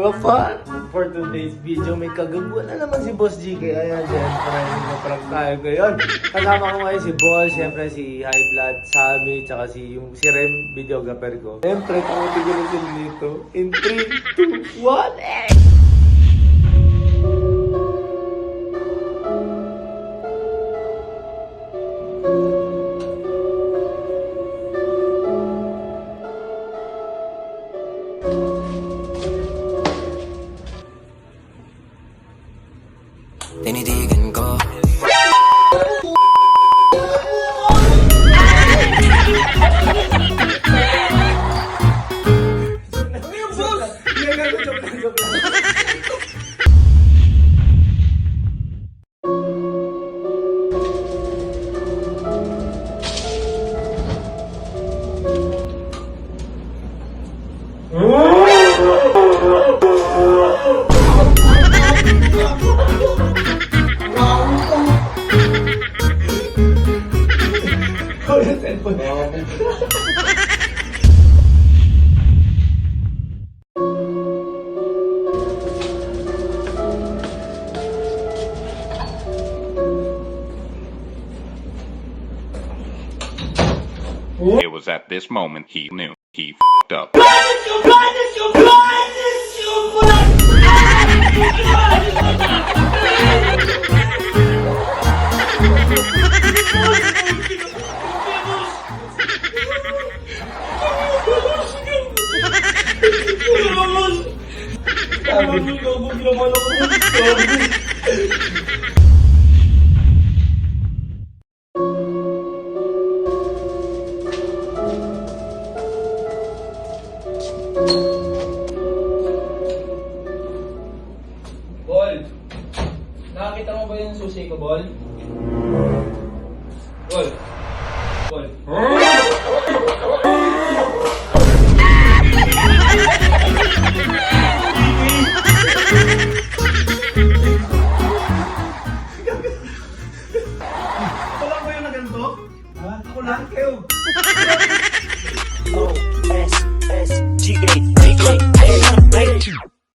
mga fan. For today's video, may kagaguan na naman si Boss G. Kaya yan, siyempre, naprank tayo ngayon. Kasama ko ngayon si Boss, siyempre si High Blood, Sammy, tsaka si Rem, videographer ko. Siyempre, tumutigil sila dito. In 3, 2, 1, Tinitigan ko. It was at this moment he knew he f***ed up. Bol, nakakita mo ba yung susi ko, Bol? Bol. Bol.